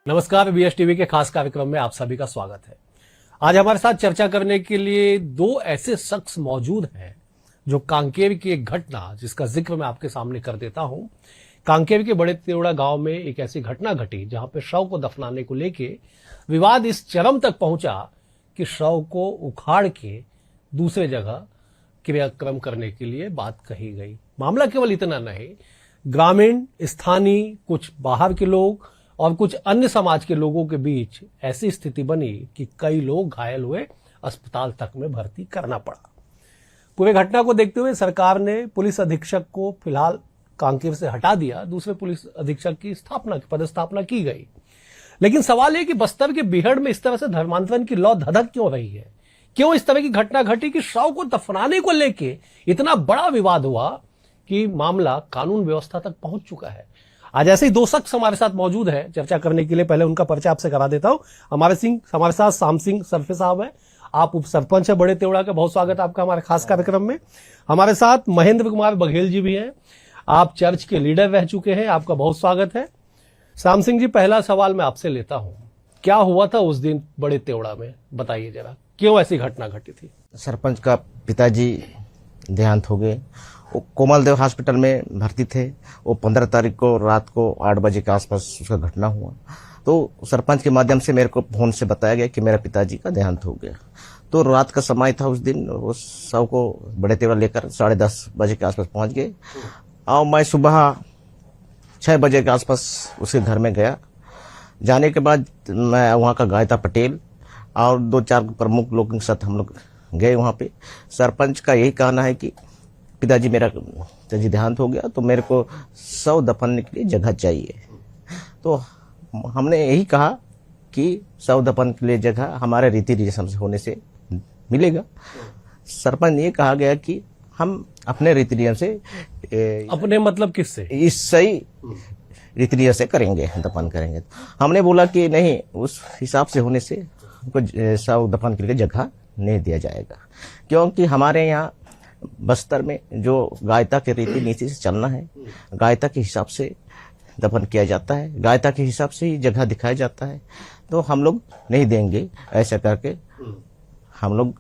नमस्कार, BS TV के खास कार्यक्रम में आप सभी का स्वागत है। आज हमारे साथ चर्चा करने के लिए दो ऐसे शख्स मौजूद हैं जो कांकेर की एक घटना जिसका जिक्र मैं आपके सामने कर देता हूं। कांकेर के बड़े तिरोड़ा गांव में एक ऐसी घटना घटी जहां पे शव को दफनाने को लेके विवाद इस चरम तक पहुंचा कि शव को उखाड़ के दूसरे जगह क्रियाक्रम करने के लिए बात कही गई। मामला केवल इतना नहीं, ग्रामीण, स्थानीय, कुछ बाहर के लोग और कुछ अन्य समाज के लोगों के बीच ऐसी स्थिति बनी कि कई लोग घायल हुए, अस्पताल तक में भर्ती करना पड़ा। पूरे घटना को देखते हुए सरकार ने पुलिस अधीक्षक को फिलहाल कांकेर से हटा दिया, दूसरे पुलिस अधीक्षक की पदस्थापना की गई। लेकिन सवाल है कि बस्तर के बीहड़ में इस तरह से धर्मांतरण की लौ धधक क्यों रही है? क्यों इस तरह की घटना घटी कि शव को दफनाने को लेके इतना बड़ा विवाद हुआ कि मामला कानून व्यवस्था तक पहुंच चुका है। आज ऐसे ही दो शख्स हमारे साथ मौजूद हैं चर्चा करने के लिए। पहले उनका परिचय आपसे करा देता हूं। हमारे साथ शाम सिंह सरफे साहब हैं, आप उप सरपंच है बड़े तिरोड़ा का। बहुत स्वागत है आपका हमारे खास कार्यक्रम में। हमारे साथ महेंद्र कुमार बघेल जी भी हैं, आप चर्च के लीडर रह चुके हैं, आपका बहुत स्वागत है। शाम सिंह जी, पहला सवाल मैं आपसे लेता हूं, क्या हुआ था उस दिन बड़े तिरोड़ा में, बताइए जरा, क्यों ऐसी घटना घटी थी? सरपंच का पिताजी देहांत हो गए। वो कोमल देव हॉस्पिटल में भर्ती थे। वो 15 तारीख को रात को 8 बजे के आसपास उसका घटना हुआ। तो सरपंच के माध्यम से मेरे को फोन से बताया गया कि मेरा पिताजी का देहांत हो गया। तो रात का समय था उस दिन, वो शव को बड़े तेवड़ा लेकर 10:30 बजे के आसपास पहुंच गए और मैं सुबह 6 बजे के आसपास उसके घर में गया। जाने के बाद मैं वहाँ का गायता पटेल और 2-4 प्रमुख लोगों के साथ हम लोग गए वहाँ पे। सरपंच का यही कहना है कि पिताजी देहांत हो गया तो मेरे को शव दफनने के लिए जगह चाहिए। तो हमने यही कहा कि शव दफन के लिए जगह हमारे रीति रिवाज से होने से मिलेगा। सरपंच ने ये कहा गया कि हम अपने रीति रिवाज से अपने मतलब किससे? इस सही रीति रिवाज से करेंगे, दफन करेंगे। हमने बोला कि नहीं, उस हिसाब से होने से हमको शव दफन के लिए जगह नहीं दिया जाएगा, क्योंकि हमारे यहाँ बस्तर में जो गायता के रीति नीति से चलना है, गायता के हिसाब से दफन किया जाता है, गायता के हिसाब से ही जगह दिखाया जाता है। तो हम लोग नहीं देंगे, ऐसा करके हम लोग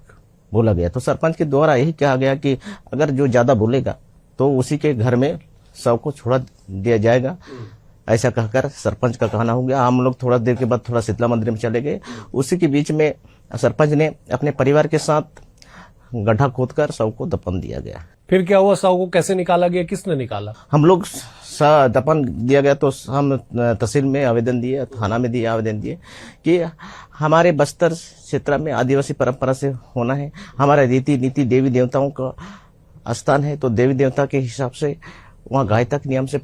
बोला गया। तो सरपंच के द्वारा यही कहा गया कि अगर जो ज्यादा बोलेगा तो उसी के घर में शव को छोड़ा दिया जाएगा, ऐसा कहकर सरपंच का कहना हो गया। हम लोग थोड़ा देर के बाद थोड़ा शीतला मंदिर में चले गए। उसी के बीच में सरपंच ने अपने परिवार के साथ गड्ढा खोदकर शव को दफन दिया गया। फिर क्या हुआ? शव को कैसे निकाला गया, किसने निकाला? हम लोग दफन दिया गया तो हम तहसील में आवेदन दिए, थाना में दिए, आवेदन दिए कि हमारे बस्तर क्षेत्र में आदिवासी परंपरा से होना है, हमारा रीति नीति देवी देवताओं का स्थान है, तो देवी देवता के हिसाब से वहाँ गायता के नियम से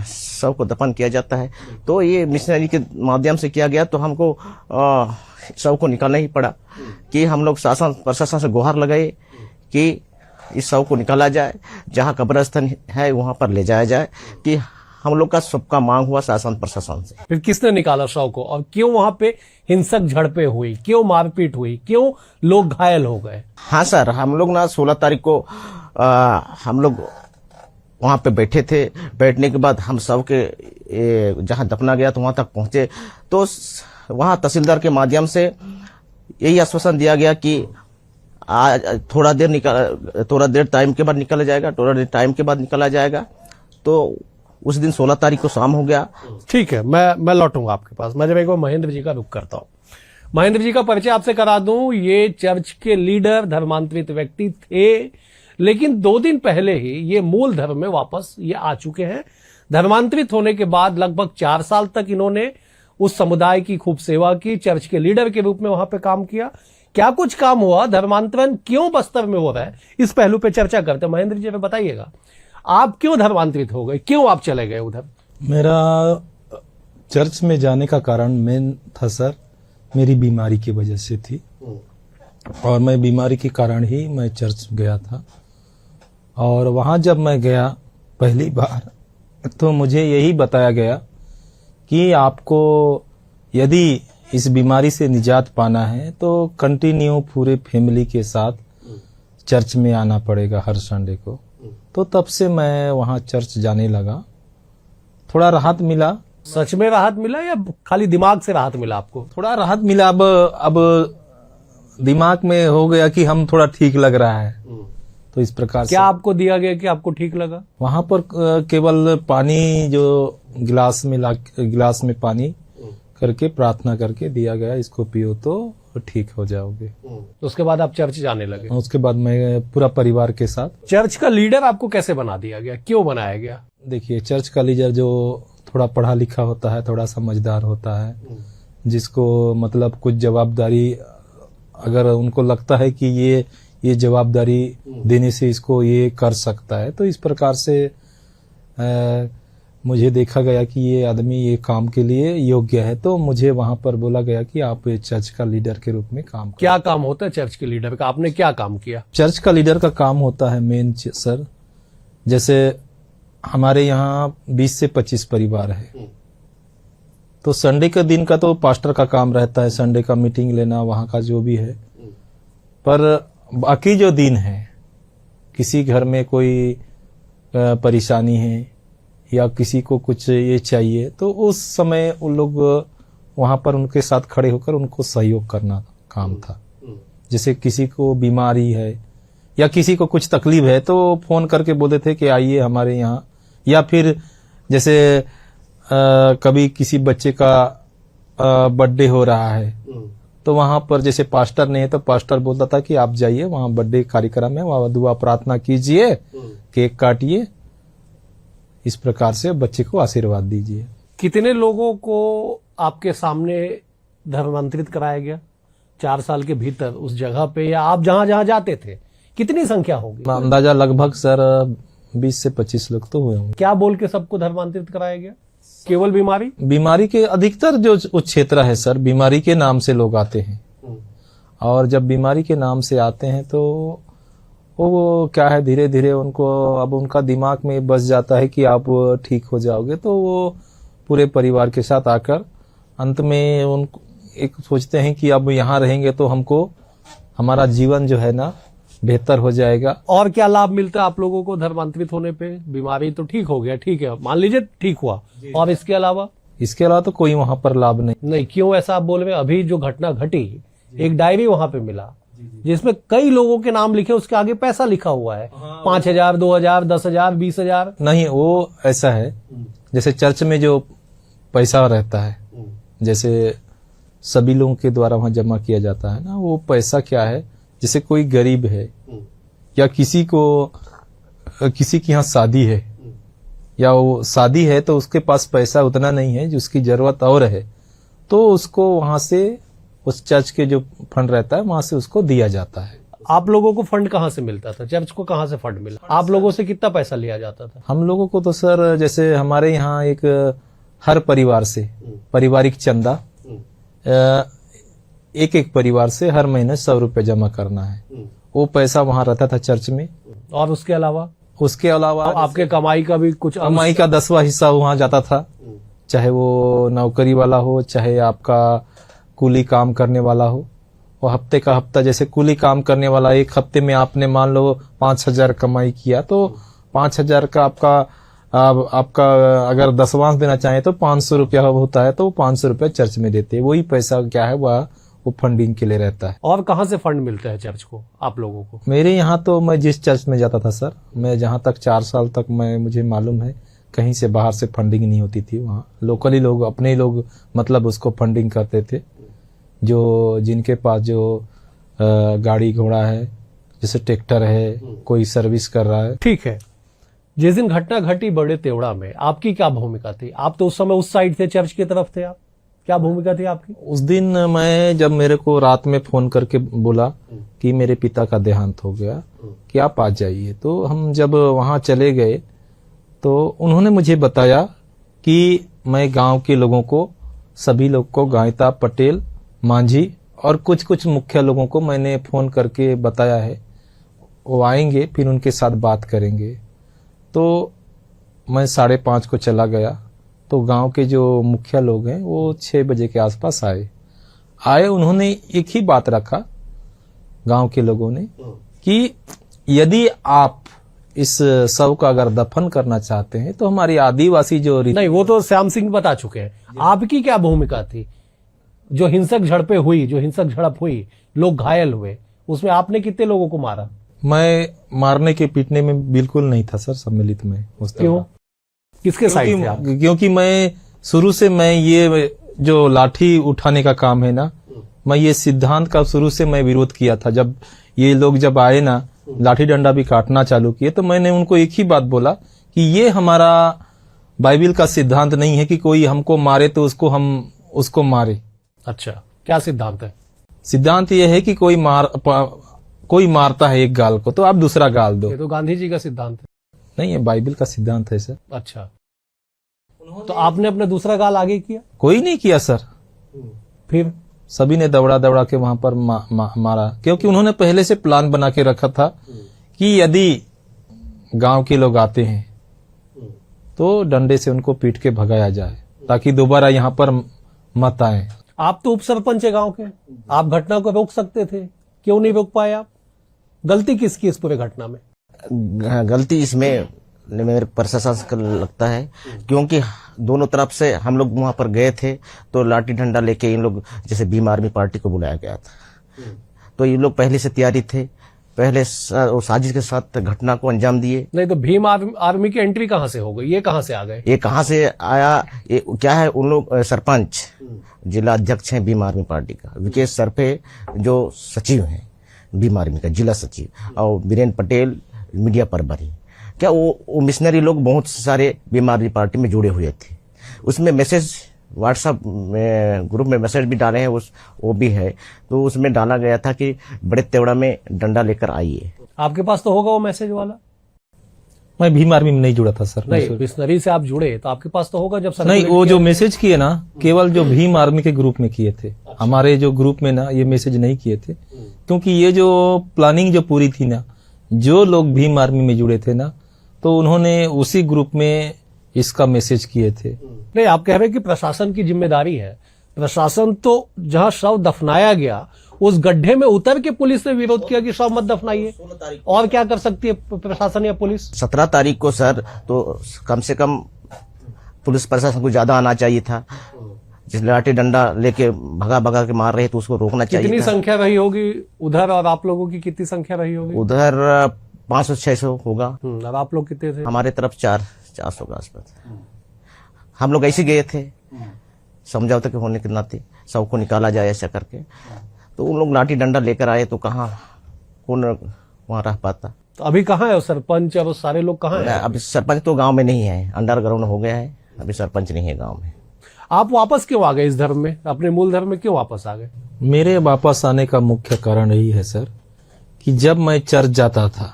शव को दफन किया जाता है। तो ये मिशनरी के माध्यम से किया गया तो हमको शव को निकालना ही पड़ा कि हम लोग शासन प्रशासन से गुहार लगाए कि इस शव को निकाला जाए, जहाँ कब्रस्थान है वहां पर ले जाया जाए, कि हम लोग का सबका मांग हुआ शासन प्रशासन से। फिर किसने निकाला शव को और क्यों वहां पे हिंसक झड़पें हुई, क्यों मारपीट हुई, क्यों लोग घायल हो गए? हाँ सर, हम लोग ना 16 तारीख को हम लोग वहां पे बैठे थे। बैठने के बाद हम शव के जहां दफना गया तो वहां तक पहुंचे। तो वहां तहसीलदार के माध्यम से यही आश्वासन दिया गया कि थोड़ा देर टाइम के बाद निकाला जाएगा। तो उस दिन 16 तारीख को शाम हो गया। ठीक है, मैं लौटूंगा आपके पास। मैं जब एक बार महेंद्र जी का रुख करता हूँ। महेंद्र जी का परिचय आपसे करा दूं। ये चर्च के लीडर, धर्मांतरित व्यक्ति थे, लेकिन 2 दिन पहले ही ये मूल धर्म में वापस ये आ चुके हैं। धर्मांतरित होने के बाद लगभग 4 साल तक इन्होंने उस समुदाय की खूब सेवा की, चर्च के लीडर के रूप में वहां पे काम किया। क्या कुछ काम हुआ, धर्मांतरण क्यों बस्तर में हो रहा है, इस पहलू पे चर्चा करते हैं। महेंद्र जी बताइएगा, आप क्यों धर्मांतरित हो गए, क्यों आप चले गए उधर? मेरा चर्च में जाने का कारण मेन था सर, मेरी बीमारी की वजह से थी, और मैं बीमारी के कारण ही मैं चर्च गया था। और वहां जब मैं गया पहली बार तो मुझे यही बताया गया कि आपको यदि इस बीमारी से निजात पाना है तो कंटिन्यू पूरे फैमिली के साथ चर्च में आना पड़ेगा हर संडे को। तो तब से मैं वहां चर्च जाने लगा। थोड़ा राहत मिला, सच में राहत मिला या खाली दिमाग से राहत मिला आपको? थोड़ा राहत मिला। अब दिमाग में हो गया कि हम थोड़ा ठीक लग रहा है, तो इस प्रकार क्या आपको दिया गया कि आपको ठीक लगा? वहां पर केवल पानी जो गिलास में पानी करके प्रार्थना करके दिया गया, इसको पियो तो ठीक हो जाओगे। तो उसके बाद आप चर्च जाने लगे? उसके बाद मैं पूरा परिवार के साथ। चर्च का लीडर आपको कैसे बना दिया गया, क्यों बनाया गया? देखिए, चर्च का लीडर जो थोड़ा पढ़ा लिखा होता है, थोड़ा समझदार होता है, जिसको मतलब कुछ जवाबदारी, अगर उनको लगता है कि ये जवाबदारी देने से इसको ये कर सकता है, तो इस प्रकार से मुझे देखा गया कि ये आदमी ये काम के लिए योग्य है, तो मुझे वहां पर बोला गया कि आप चर्च का लीडर के रूप में काम करें। क्या काम होता है चर्च के लीडर का? आपने क्या काम किया? चर्च का लीडर का काम होता है मेन सर, जैसे हमारे यहाँ 20 से 25 परिवार है, तो संडे के दिन का तो पास्टर का काम रहता है, संडे का मीटिंग लेना वहां का जो भी है। पर बाकी जो दिन है, किसी घर में कोई परेशानी है या किसी को कुछ ये चाहिए, तो उस समय उन लोग वहां पर उनके साथ खड़े होकर उनको सहयोग करना काम था। जैसे किसी को बीमारी है या किसी को कुछ तकलीफ है, तो फोन करके बोलते थे कि आइए हमारे यहाँ। या फिर जैसे कभी किसी बच्चे का बर्थडे हो रहा है, तो वहां पर जैसे पास्टर नहीं है, तो पास्टर बोलता था कि आप जाइए वहां बर्थडे कार्यक्रम है, वहां दुआ प्रार्थना कीजिए, केक काटिए, इस प्रकार से बच्चे को आशीर्वाद दीजिए। कितने लोगों को आपके सामने धर्मांतरित कराया गया 4 साल के भीतर उस जगह पे, या आप जहां जहां जाते थे कितनी संख्या होगी? अंदाजा लगभग सर 20 से 25 लोग तो हुए होंगे। क्या बोल के सबको धर्मांतरित कराया गया? केवल बीमारी के अधिकतर जो उस क्षेत्र है सर, बीमारी के नाम से लोग आते हैं, और जब बीमारी के नाम से आते हैं तो वो क्या है, धीरे धीरे उनको अब उनका दिमाग में बस जाता है कि आप ठीक हो जाओगे, तो वो पूरे परिवार के साथ आकर अंत में उनको एक सोचते हैं कि अब यहाँ रहेंगे तो हमको हमारा जीवन जो है ना बेहतर हो जाएगा। और क्या लाभ मिलता है आप लोगों को धर्मांतरित होने पे? बीमारी तो ठीक हो गया, ठीक है, मान लीजिए ठीक हुआ, और इसके अलावा तो कोई वहां पर लाभ नहीं। क्यों ऐसा आप बोल रहे हैं? अभी जो घटना घटी, एक डायरी वहां पे मिला जिसमें कई लोगों के नाम लिखे, उसके आगे पैसा लिखा हुआ है, 5,000, 2,000, 10,000, 20,000। नहीं, वो ऐसा है, जैसे चर्च में जो पैसा रहता है, जैसे सभी लोगों के द्वारा वहां जमा किया जाता है ना, वो पैसा क्या है, जैसे कोई गरीब है या किसी के यहाँ शादी है, या वो शादी है तो उसके पास पैसा उतना नहीं है, जिसकी जरूरत और है, तो उसको वहां से उस चर्च के जो फंड रहता है वहां से उसको दिया जाता है। आप लोगों को फंड कहाँ से मिलता था? चर्च को कहाँ से फंड मिला? आप लोगों से कितना पैसा लिया जाता था? हम लोगों को तो सर, जैसे हमारे यहाँ एक हर परिवार से पारिवारिक चंदा, एक परिवार से हर महीने 100 रुपए जमा करना है, वो पैसा वहां रहता था चर्च में। और उसके अलावा आपके कमाई का भी कुछ, कमाई का 10वां हिस्सा वहां जाता था, चाहे वो नौकरी वाला हो, चाहे आपका कूली काम करने वाला हो। वो हफ्ते का हफ्ता, जैसे कूली काम करने वाला एक हफ्ते में आपने मान लो 5,000 कमाई किया, तो 5,000 का आपका अगर 10वांश देना चाहे तो 500 रुपया होता है, तो 500 रुपया चर्च में देते हैं। वही पैसा क्या है वो फंडिंग के लिए रहता है। और कहाँ से फंड मिलता है चर्च को, आप लोगों को? मेरे यहाँ तो मैं जिस चर्च में जाता था सर, मैं जहाँ तक 4 साल तक मुझे मालूम है, कहीं से बाहर से फंडिंग नहीं होती थी। वहाँ लोकली लोग, अपने ही लोग मतलब उसको फंडिंग करते थे, जो जिनके पास जो गाड़ी घोड़ा है, जैसे ट्रैक्टर है, कोई सर्विस कर रहा है। ठीक है, जिस दिन घटना घटी बड़े तेवड़ा में, आपकी क्या भूमिका थी? आप तो उस समय उस साइड थे, चर्च की तरफ थे, आप क्या भूमिका थी आपकी? उस दिन मैं, जब मेरे को रात में फोन करके बोला कि मेरे पिता का देहांत हो गया, कि आप आ जाइए, तो हम जब वहां चले गए तो उन्होंने मुझे बताया कि मैं गांव के लोगों को, सभी लोग को, गायता, पटेल, मांझी और कुछ मुख्य लोगों को मैंने फोन करके बताया है, वो आएंगे, फिर उनके साथ बात करेंगे। तो मैं 5:30 को चला गया, तो गांव के जो मुखिया लोग हैं वो 6 बजे के आसपास आए। उन्होंने एक ही बात रखा, गांव के लोगों ने, कि यदि आप इस शव का अगर दफन करना चाहते हैं तो हमारी आदिवासी जो नहीं, वो तो श्याम सिंह बता चुके हैं। आपकी क्या भूमिका थी? जो हिंसक झड़पें हुई, जो हिंसक झड़प हुई, लोग घायल हुए, उसमें आपने कितने लोगों को मारा? मैं मारने के पीटने में बिल्कुल नहीं था सर सम्मिलित में उस क्यों? किसके साइड थे आप? क्योंकि मैं शुरू से मैं ये जो लाठी उठाने का काम है ना, मैं ये सिद्धांत का शुरू से मैं विरोध किया था। जब ये लोग जब आए ना, लाठी डंडा भी काटना चालू किए, तो मैंने उनको एक ही बात बोला कि ये हमारा बाइबिल का सिद्धांत नहीं है कि कोई हमको मारे तो हम उसको मारे। अच्छा, क्या सिद्धांत है? सिद्धांत ये है कि कोई मारता है एक गाल को तो आप दूसरा गाल दो। ये तो गांधी जी का सिद्धांत है। नहीं, ये बाइबिल का सिद्धांत है सर। अच्छा, तो आपने अपना दूसरा गाल आगे किया? कोई नहीं किया सर। फिर सभी ने दौड़ा दौड़ा के वहां पर मारा, क्योंकि उन्होंने पहले से प्लान बना के रखा था कि यदि गांव के लोग आते हैं तो डंडे से उनको पीट के भगाया जाए ताकि दोबारा यहाँ पर मत आए। आप तो उप सरपंच है गांव के, आप घटना को रोक सकते थे, क्यों नहीं रोक पाए आप? गलती किसकी इस पूरे घटना में? गलती इसमें मेरे प्रशासन को लगता है, क्योंकि दोनों तरफ से हम लोग वहां पर गए थे तो लाठी डंडा लेके इन लोग, जैसे भीम आर्मी पार्टी को बुलाया गया था, तो ये लोग पहले से तैयारी थे, पहले साजिश के साथ घटना को अंजाम दिए। नहीं तो भीम आर्मी की एंट्री कहां से हो गई? ये कहां से आ गए? ये कहां से आया? ये क्या है, उन लोग सरपंच जिला अध्यक्ष हैं भीम आर्मी पार्टी का, विकेश सरपे जो सचिव हैं भीम आर्मी का जिला सचिव, और बीरेन पटेल मीडिया प्रभारी, क्या वो मिशनरी लोग बहुत सारे भीम आर्मी पार्टी में जुड़े हुए थे। उसमें मैसेज व्हाट्सएप में ग्रुप में मैसेज भी डाले हैं, वो भी है, तो उसमें डाला गया था कि बड़े तेवड़ा में डंडा लेकर आइए। आपके पास तो होगा वो मैसेज वाला? मैं भीम आर्मी में नहीं जुड़ा था सर। नहीं, मिशनरी से आप जुड़े तो आपके पास तो होगा। जब नहीं, वो जो मैसेज किए ना केवल जो भीम आर्मी के ग्रुप में किए थे, हमारे जो ग्रुप में ना ये मैसेज नहीं किए थे, क्योंकि ये जो प्लानिंग जो पूरी थी ना, जो लोग भीम आर्मी में जुड़े थे ना, तो उन्होंने उसी ग्रुप में इसका मैसेज किए थे। नहीं, आप कह रहे हैं कि प्रशासन की जिम्मेदारी है। प्रशासन तो जहां शव दफनाया गया उस गड्ढे में उतर के पुलिस ने विरोध किया कि शव मत दफनाइए, और क्या कर सकती है प्रशासन या पुलिस? 17 तारीख को सर, तो कम से कम पुलिस प्रशासन को ज्यादा आना चाहिए था। जिस लाठी डंडा लेके भगा भगा के मार रहे तो उसको रोकना चाहिए। कितनी संख्या रही होगी उधर, और आप लोगों की कितनी संख्या रही होगी? उधर 500-600 होगा। और आप लोग कितने थे? हमारे तरफ 400 के आसपास। हम लोग ऐसे गए थे समझौते के होने के नाते, सबको निकाला जाए ऐसा करके, तो उन लोग लाठी डंडा लेकर आए तो कहाँ कौन वहां रह पाता। तो अभी कहाँ है सरपंच और सारे लोग कहाँ हैं? अभी सरपंच तो गांव में नहीं है, अंडरग्राउंड हो गया है, अभी सरपंच नहीं है गांव में। आप वापस क्यों आ गए इस धर्म में? अपने मूल धर्म में क्यों वापस आ गए? मेरे वापस आने का मुख्य कारण यही है सर कि जब मैं चर्च जाता था,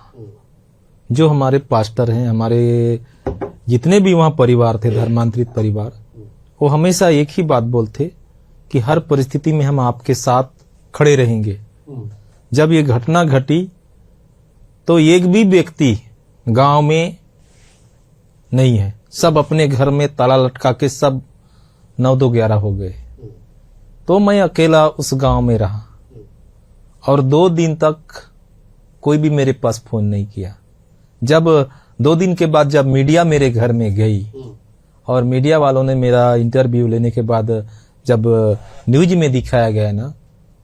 जो हमारे पास्टर हैं, हमारे जितने भी वहां परिवार थे, धर्मांतरित परिवार, वो हमेशा एक ही बात बोलते कि हर परिस्थिति में हम आपके साथ खड़े रहेंगे। जब ये घटना घटी तो एक भी व्यक्ति गांव में नहीं है, सब अपने घर में ताला लटका के सब 9-2-11 हो गए। तो मैं अकेला उस गांव में रहा और 2 दिन तक कोई भी मेरे पास फोन नहीं किया। जब 2 दिन के बाद जब मीडिया मेरे घर में गई और मीडिया वालों ने मेरा इंटरव्यू लेने के बाद जब न्यूज में दिखाया गया ना,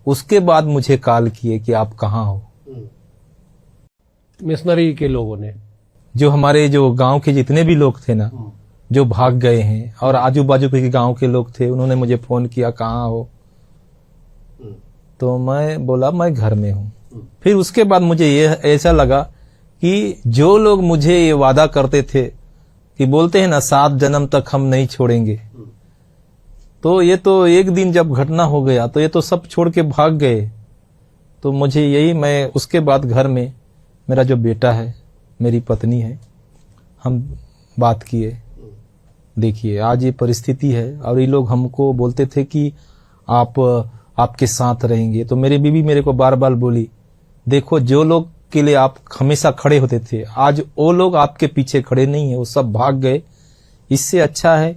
उसके बाद मुझे कॉल किए कि आप कहाँ हो। मिशनरी के लोगों ने, जो हमारे जो गांव के जितने भी लोग थे ना, जो भाग गए हैं, और आजू बाजू के गांव के लोग थे, उन्होंने मुझे फोन किया कहाँ हो, तो मैं बोला मैं घर में हूं। फिर उसके बाद मुझे ये ऐसा लगा कि जो लोग मुझे ये वादा करते थे कि बोलते हैं ना 7 जन्म तक हम नहीं छोड़ेंगे, तो ये तो एक दिन जब घटना हो गया तो ये तो सब छोड़ के भाग गए। तो मुझे यही, मैं उसके बाद घर में मेरा जो बेटा है, मेरी पत्नी है, हम बात किए, देखिए आज ये परिस्थिति है। और ये लोग हमको बोलते थे कि आपके साथ रहेंगे। तो मेरी बीवी मेरे को बार बार बोली, देखो जो लोग के लिए आप हमेशा खड़े होते थे, आज वो लोग आपके पीछे खड़े नहीं है, वो सब भाग गए। इससे अच्छा है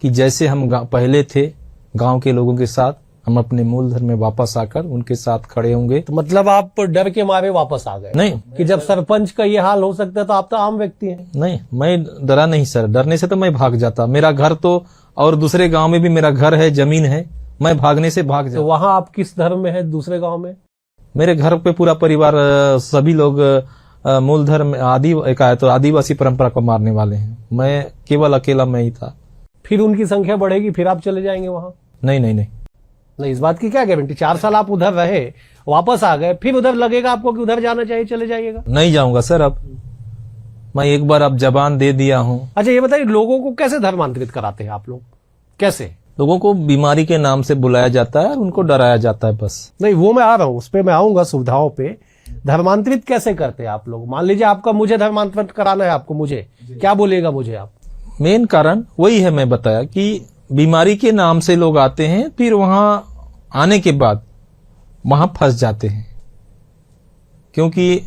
कि जैसे हम पहले थे गांव के लोगों के साथ, हम अपने मूल धर्म में वापस आकर उनके साथ खड़े होंगे। तो मतलब आप डर के मारे वापस आ गए? नहीं कि जब सरपंच का ये हाल हो सकता है तो आप तो आम व्यक्ति हैं। नहीं, मैं डरा नहीं सर, डरने से तो मैं भाग जाता। मेरा घर तो और दूसरे गांव में भी मेरा घर है, जमीन है, मैं भागने से भाग तो जाता। वहां आप किस धर्म में है दूसरे गांव में? मेरे घर पे पूरा परिवार सभी लोग मूल धर्म आदिवासी परंपरा को मारने वाले हैं। मैं केवल अकेला मैं ही था। फिर उनकी संख्या बढ़ेगी, फिर आप चले जाएंगे वहां? नहीं नहीं नहीं, नहीं, इस बात की क्या गारंटी? 4 साल आप उधर रहे, वापस आ गए, फिर उधर लगेगा आपको कि उधर जाना चाहिए, चले जाइएगा? नहीं जाऊंगा सर। अब मैं एक बार अब जबान दे दिया हूँ। अच्छा ये बताइए, लोगों को कैसे धर्मांतरित कराते हैं आप लोग? कैसे? लोगों को बीमारी के नाम से बुलाया जाता है और उनको डराया जाता है बस। नहीं, वो मैं आ रहा हूं, उस पर मैं आऊंगा, सुविधाओं पे। धर्मांतरित कैसे करते हैं आप लोग? मान लीजिए आपका मुझे धर्मांतरित कराना है, आपको मुझे क्या बोलेगा मुझे आप? मेन कारण वही है, मैं बताया कि बीमारी के नाम से लोग आते हैं, फिर वहां आने के बाद वहां फंस जाते हैं, क्योंकि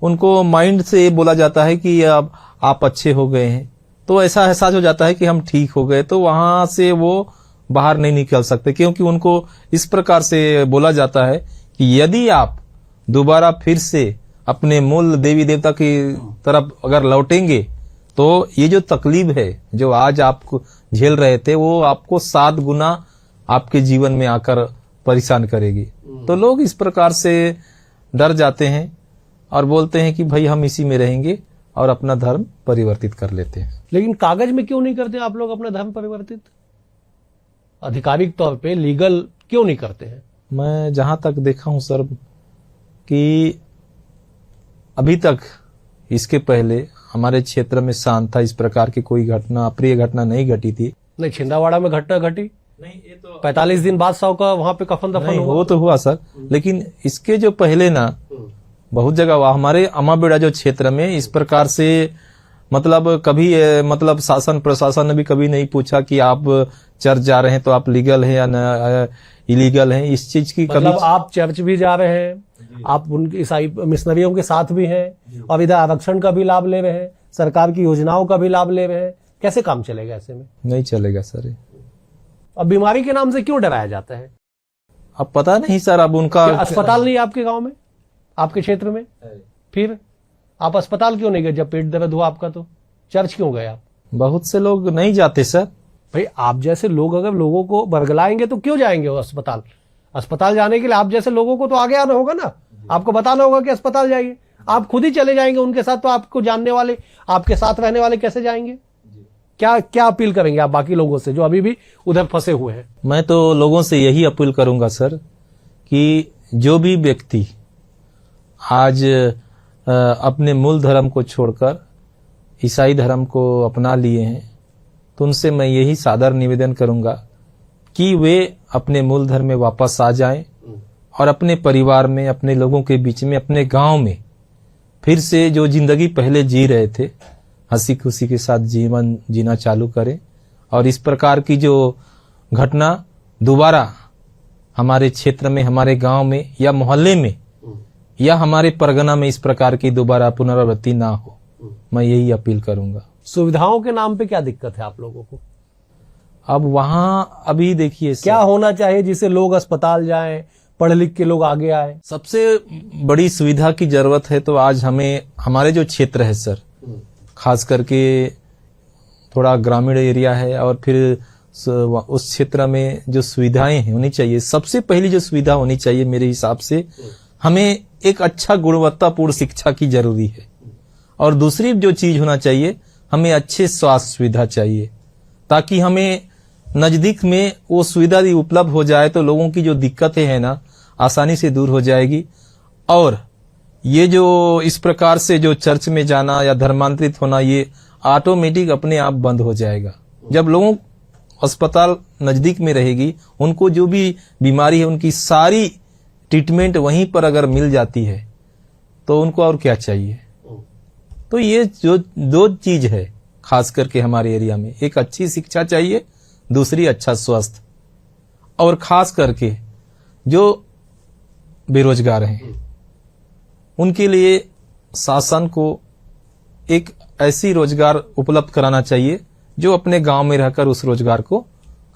उनको माइंड से बोला जाता है कि अब आप अच्छे हो गए हैं, तो ऐसा एहसास हो जाता है कि हम ठीक हो गए, तो वहां से वो बाहर नहीं निकल सकते, क्योंकि उनको इस प्रकार से बोला जाता है कि यदि आप दोबारा फिर से अपने मूल देवी देवता की तरफ अगर लौटेंगे तो ये जो तकलीफ है जो आज आपको झेल रहे थे वो आपको 7 गुना आपके जीवन में आकर परेशान करेगी। तो लोग इस प्रकार से डर जाते हैं और बोलते हैं कि भाई हम इसी में रहेंगे और अपना धर्म परिवर्तित कर लेते हैं। लेकिन कागज में क्यों नहीं करते आप लोग अपना धर्म परिवर्तित? आधिकारिक तौर पे लीगल क्यों नहीं करते हैं? मैं जहां तक देखा हूं सर कि अभी तक इसके पहले हमारे क्षेत्र में शांत था, इस प्रकार की कोई घटना, अप्रिय घटना नहीं घटी थी। नहीं, छिंदावाड़ा में घटना घटी? नहीं, ये तो 45 दिन बाद 100 का वहां पे कफन दफन नहीं, हुआ। वो तो हुआ सर, लेकिन इसके जो पहले ना बहुत जगह हमारे अमाबेड़ा जो क्षेत्र में इस प्रकार से मतलब कभी मतलब शासन प्रशासन ने भी कभी नहीं पूछा कि आप चर्च जा रहे हैं तो आप लीगल है या इलीगल है, इस चीज की मतलब कभी। आप चर्च भी जा रहे हैं, आप उन ईसाई मिशनरियों के साथ भी हैं और इधर आरक्षण का भी लाभ ले रहे हैं, सरकार की योजनाओं का भी लाभ ले रहे हैं, कैसे काम चलेगा ऐसे में? नहीं चलेगा सर। अब बीमारी के नाम से क्यों डराया जाता है? अब पता नहीं सर, अब उनका क्या अस्पताल नहीं है आपके गांव में, आपके क्षेत्र में? फिर आप अस्पताल क्यों नहीं गए जब पेट दर्द हुआ आपका? तो चर्च क्यों गए आप? बहुत से लोग नहीं जाते सर। भाई आप जैसे लोग अगर लोगों को बरगलाएंगे तो क्यों जाएंगे वो अस्पताल? अस्पताल जाने के लिए आप जैसे लोगों को तो आगे आना होगा ना, आपको बताना होगा कि अस्पताल जाइए। आप खुद ही चले जाएंगे उनके साथ, तो आपको जानने वाले, आपके साथ रहने वाले कैसे जाएंगे? क्या क्या अपील करेंगे आप बाकी लोगों से जो अभी भी उधर फंसे हुए हैं? मैं तो लोगों से यही अपील करूंगा सर कि जो भी व्यक्ति आज अपने मूल धर्म को छोड़कर ईसाई धर्म को अपना लिए हैं, तो उनसे मैं यही सादर निवेदन करूंगा कि वे अपने मूल धर्म में वापस आ जाएं और अपने परिवार में, अपने लोगों के बीच में, अपने गांव में फिर से जो जिंदगी पहले जी रहे थे हंसी खुशी के साथ जीवन जीना चालू करें, और इस प्रकार की जो घटना दोबारा हमारे क्षेत्र में, हमारे गांव में या मोहल्ले में या हमारे परगना में इस प्रकार की दोबारा पुनरावृत्ति ना हो, मैं यही अपील करूंगा। सुविधाओं के नाम पे क्या दिक्कत है आप लोगों को? अब वहां अभी देखिए क्या होना चाहिए जिससे लोग अस्पताल जाएं, पढ़ लिख के लोग आगे आए? सबसे बड़ी सुविधा की जरूरत है, तो आज हमें हमारे जो क्षेत्र है सर, खास करके थोड़ा ग्रामीण एरिया है, और फिर उस क्षेत्र में जो सुविधाएं होनी चाहिए, सबसे पहली जो सुविधा होनी चाहिए मेरे हिसाब से, हमें एक अच्छा गुणवत्तापूर्ण शिक्षा की जरूरी है। और दूसरी जो चीज होना चाहिए, हमें अच्छे स्वास्थ्य सुविधा चाहिए, ताकि हमें नजदीक में वो सुविधा उपलब्ध हो जाए तो लोगों की जो दिक्कतें हैं ना आसानी से दूर हो जाएगी। और ये जो इस प्रकार से जो चर्च में जाना या धर्मांतरित होना, ये ऑटोमेटिक अपने आप बंद हो जाएगा। जब लोगों अस्पताल नजदीक में रहेगी, उनको जो भी बीमारी है उनकी सारी ट्रीटमेंट वहीं पर अगर मिल जाती है तो उनको और क्या चाहिए। तो ये जो 2 चीज है खास करके हमारे एरिया में, एक अच्छी शिक्षा चाहिए, दूसरी अच्छा स्वास्थ्य। और खास करके जो बेरोजगार हैं उनके लिए शासन को एक ऐसी रोजगार उपलब्ध कराना चाहिए जो अपने गांव में रहकर उस रोजगार को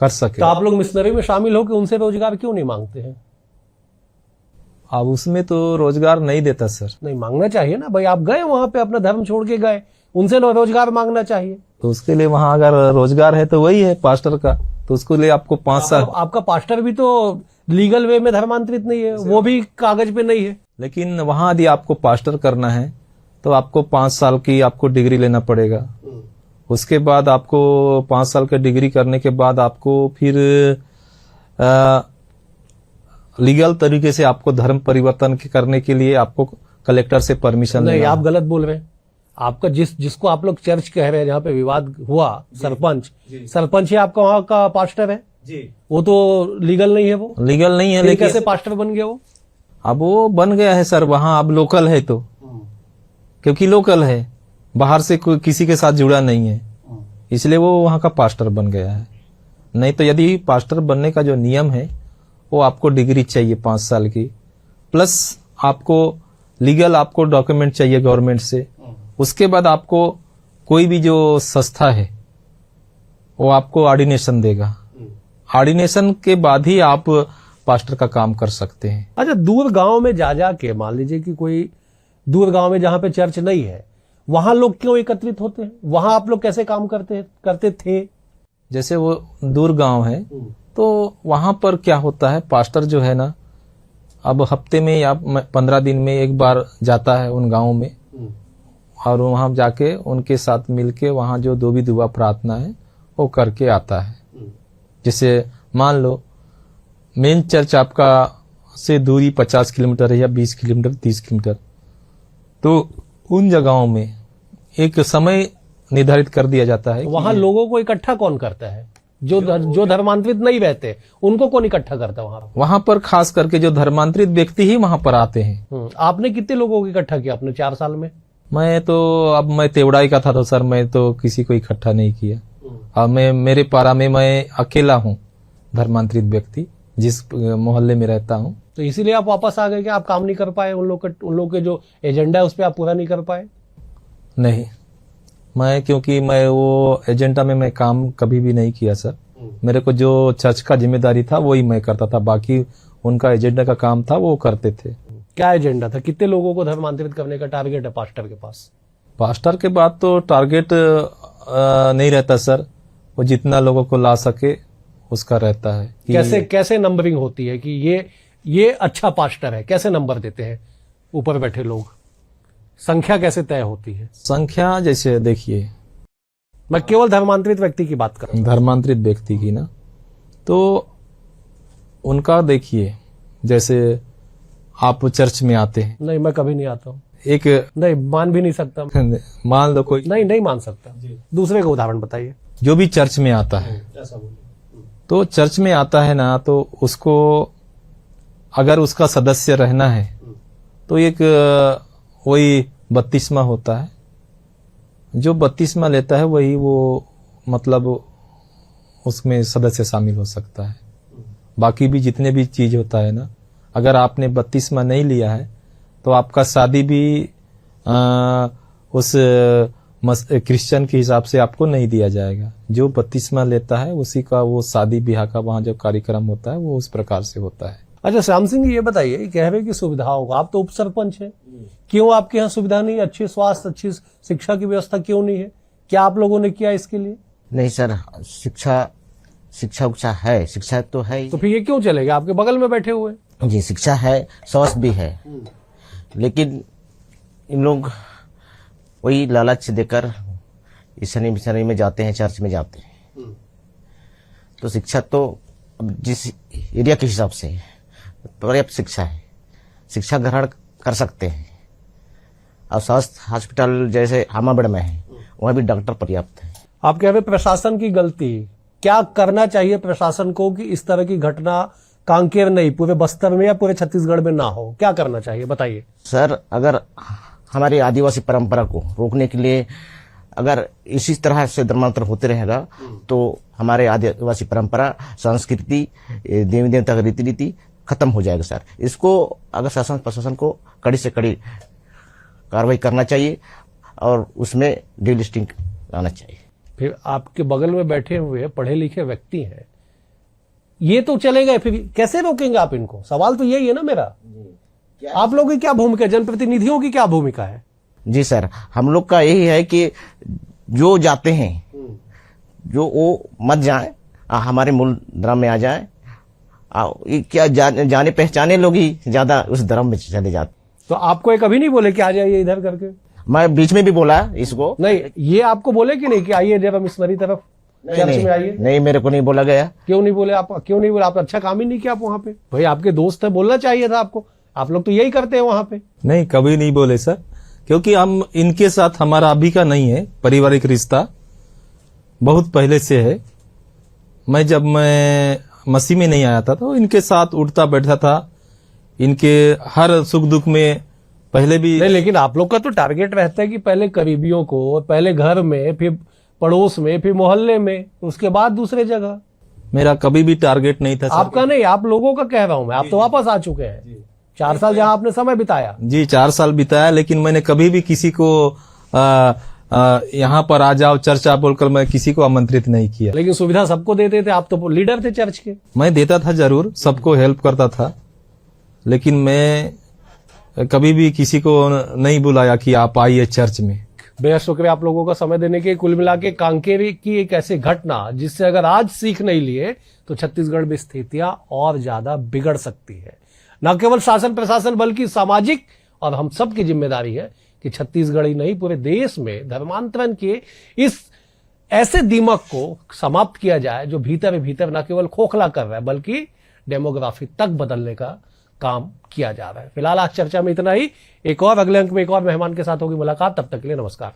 कर सके। तो आप लोग मिशनरी में शामिल हो कि उनसे रोजगार क्यों नहीं मांगते हैं? अब उसमें तो रोजगार नहीं देता सर। नहीं, मांगना चाहिए ना भाई, आप गए वहां पे, अपना धर्म छोड़ के गए, उनसे रोजगार मांगना चाहिए। तो उसके लिए वहां अगर रोजगार है तो वही है पास्टर का, तो उसके लिए आपको 5 साल। आपका पास्टर भी तो लीगल वे में धर्मांतरित नहीं है, वो भी कागज पे नहीं है। लेकिन वहां यदि आपको पास्टर करना है तो आपको 5 साल की आपको डिग्री लेना पड़ेगा। उसके बाद आपको 5 साल की डिग्री करने के बाद आपको फिर लीगल तरीके से आपको धर्म परिवर्तन करने के लिए आपको कलेक्टर से परमिशन नहीं, लेना। आप गलत बोल रहे हैं। आपका जिसको आप लोग चर्च कह रहे हैं, जहाँ पे विवाद हुआ, सरपंच ही आपका वहाँ का पास्टर है जी। वो तो लीगल नहीं है, वो लीगल नहीं है। लेकिन कैसे पास्टर बन गया वो? अब वो बन गया है सर वहां, अब लोकल है तो, क्योंकि लोकल है, बाहर से कोई किसी के साथ जुड़ा नहीं है, इसलिए वो वहां का पास्टर बन गया है। नहीं तो यदि पास्टर बनने का जो नियम है वो आपको डिग्री चाहिए 5 साल की, प्लस आपको लीगल आपको डॉक्यूमेंट चाहिए गवर्नमेंट से। उसके बाद आपको कोई भी जो संस्था है वो आपको ऑर्डिनेशन देगा। ऑर्डिनेशन के बाद ही आप पास्टर का काम कर सकते हैं। अच्छा, दूर गांव में जा के, मान लीजिए कि कोई दूर गांव में जहां पे चर्च नहीं है, वहां लोग क्यों एकत्रित होते हैं? वहां आप लोग कैसे काम करते थे? जैसे वो दूर गांव है तो वहां पर क्या होता है, पास्टर जो है ना, अब हफ्ते में या 15 दिन में एक बार जाता है उन गांवों में, और वहां जाके उनके साथ मिलके वहां जो दो भी दुआ प्रार्थना है वो करके आता है। जैसे मान लो मेन चर्च आपका से दूरी 50 किलोमीटर है या 20 किलोमीटर 30 किलोमीटर, तो उन जगहों में एक समय निर्धारित कर दिया जाता है। वहां लोगों को इकट्ठा कौन करता है? जो धर्मांतरित नहीं रहते उनको कौन इकट्ठा करता है वहां पर? खास करके जो धर्मांतरित व्यक्ति ही वहां पर आते हैं। आपने कितने लोगों को इकट्ठा किया अपने 4 साल में? मैं तेवड़ाई का था तो सर मैं तो किसी को इकट्ठा नहीं किया। अब मेरे पारा में मैं अकेला हूँ धर्मांतरित व्यक्ति, जिस मोहल्ले में रहता हूँ। तो इसीलिए आप वापस आ गए कि आप काम नहीं कर पाए? उन लोग के जो एजेंडा है उस पर आप पूरा नहीं कर पाए? नहीं, क्योंकि मैं वो एजेंडा में मैं काम कभी भी नहीं किया सर। मेरे को जो चर्च का जिम्मेदारी था वही मैं करता था, बाकी उनका एजेंडा का काम था वो करते थे। क्या एजेंडा था? कितने लोगों को धर्मांतरित करने का टारगेट है पास्टर के पास? पास्टर के बाद तो टारगेट नहीं रहता सर, वो जितना लोगों को ला सके उसका रहता है। कैसे नंबरिंग होती है कि ये अच्छा पास्टर है? कैसे नंबर देते हैं ऊपर बैठे लोग? संख्या कैसे तय होती है? संख्या जैसे देखिए, मैं केवल धर्मांतरित व्यक्ति की बात कर रहा हूं। धर्मांतरित व्यक्ति की ना, तो उनका देखिए, जैसे आप चर्च में आते हैं। नहीं, मैं कभी नहीं आता हूँ। नहीं, मान भी नहीं सकता। मान लो कोई। नहीं मान सकता। दूसरे का उदाहरण बताइए। जो भी चर्च में आता है, तो चर्च में आता है ना, तो उसको अगर उसका सदस्य रहना है तो एक वही 32वां होता है। जो 32वां लेता है वही वो मतलब उसमें सदस्य शामिल हो सकता है। बाकी भी जितने भी चीज होता है ना, अगर आपने 32वां नहीं लिया है तो आपका शादी भी उस क्रिश्चियन के हिसाब से आपको नहीं दिया जाएगा। जो 32वां लेता है उसी का वो शादी ब्याह का वहां जो कार्यक्रम होता है वो उस प्रकार से होता है। अच्छा श्याम सिंह जी, ये बताइए, कह रहे कि सुविधाओं का, आप तो उप सरपंच है, क्यों आपके यहाँ सुविधा नहीं? अच्छी स्वास्थ्य, अच्छी शिक्षा की व्यवस्था क्यों नहीं है? क्या आप लोगों ने किया इसके लिए? नहीं सर, शिक्षा उच्छा है, शिक्षा तो है। तो फिर ये क्यों चलेगा? आपके बगल में बैठे हुए। जी, शिक्षा है, स्वास्थ्य भी है, लेकिन इन लोग वही लालच देकर ईसानी में जाते हैं, चर्च में जाते हैं। तो शिक्षा तो जिस एरिया के हिसाब से पर्याप्त शिक्षा है, शिक्षा ग्रहण कर सकते हैं। और स्वास्थ्य हॉस्पिटल जैसे हामाबड़ में है, वहाँ भी डॉक्टर पर्याप्त है। आप कह रहे प्रशासन की गलती, क्या करना चाहिए प्रशासन को कि इस तरह की घटना कांकेर नहीं, पूरे बस्तर में या पूरे छत्तीसगढ़ में ना हो? क्या करना चाहिए, बताइए। सर, अगर हमारी आदिवासी परंपरा को रोकने के लिए अगर इसी तरह से धर्मांतर होते रहेगा तो हमारे आदिवासी परंपरा, संस्कृति, देवी देवता का रीति नीति खत्म हो जाएगा सर। इसको अगर शासन प्रशासन को कड़ी से कड़ी कार्रवाई करना चाहिए और उसमें डीलिस्टिंग लाना चाहिए। फिर आपके बगल में बैठे हुए पढ़े लिखे व्यक्ति हैं, ये तो चले गए, फिर कैसे रोकेंगे आप इनको? सवाल तो यही है ना मेरा। आप लोगों की क्या भूमिका है, जनप्रतिनिधियों की क्या भूमिका है? जी सर, हम लोग का यही है कि जो जाते हैं जो वो मत जाए, हमारे मूल धर्म में आ जाए। ये क्या जाने पहचाने लोग ही ज्यादा उस धर्म में चले जाते। तो आपको ये कभी नहीं बोले कि आ जाइए इधर करके? मैं बीच में भी बोला इसको। नहीं, ये आपको बोले कि नहीं कि आइए जब हम ईश्वरी तरफ चर्च में आइए? नहीं, मेरे को नहीं बोला गया। क्यों नहीं बोले आप? क्यों नहीं बोले? आप अच्छा काम ही नहीं किया आप वहां पे? भाई आपके दोस्त है, बोलना चाहिए था आपको। आप लोग तो यही करते हैं वहां पे। नहीं, कभी नहीं बोले सर, क्योंकि हम इनके साथ हमारा अभी का नहीं है, पारिवारिक रिश्ता बहुत पहले से है। जब मैं मसीह में नहीं आया था तो इनके साथ उठता बैठता था, इनके हर सुख दुख में पहले भी। नहीं, लेकिन आप लोग का तो टारगेट रहता है कि पहले करीबियों को, पहले घर में, फिर पड़ोस में, फिर मोहल्ले में, उसके बाद दूसरे जगह। मेरा कभी भी टारगेट नहीं था सर। आपका नहीं, आप लोगों का कह रहा हूं मैं। आप तो वापस आ चुके हैं। 4 साल जहां आपने समय बिताया। जी, 4 साल बिताया, लेकिन मैंने कभी भी किसी को यहाँ पर आ जाओ चर्चा बोलकर मैं किसी को आमंत्रित नहीं किया। लेकिन सुविधा सबको देते थे, आप तो लीडर थे चर्च के। मैं देता था जरूर, सबको हेल्प करता था, लेकिन मैं कभी भी किसी को नहीं बुलाया कि आप आइए चर्च में। बेहद शुक्रिया आप लोगों का समय देने के। कुल मिला के कांकेर की एक ऐसी घटना जिससे अगर आज सीख नहीं लिए तो छत्तीसगढ़ में स्थितियां और ज्यादा बिगड़ सकती है। न केवल शासन प्रशासन बल्कि सामाजिक और हम सब की जिम्मेदारी है कि छत्तीसगढ़ ही नहीं पूरे देश में धर्मांतरण के इस ऐसे दिमक को समाप्त किया जाए जो भीतर भीतर न केवल खोखला कर रहा है बल्कि डेमोग्राफी तक बदलने का काम किया जा रहा है। फिलहाल आज चर्चा में इतना ही। एक और अगले अंक में एक और मेहमान के साथ होगी मुलाकात। तब तक के लिए नमस्कार।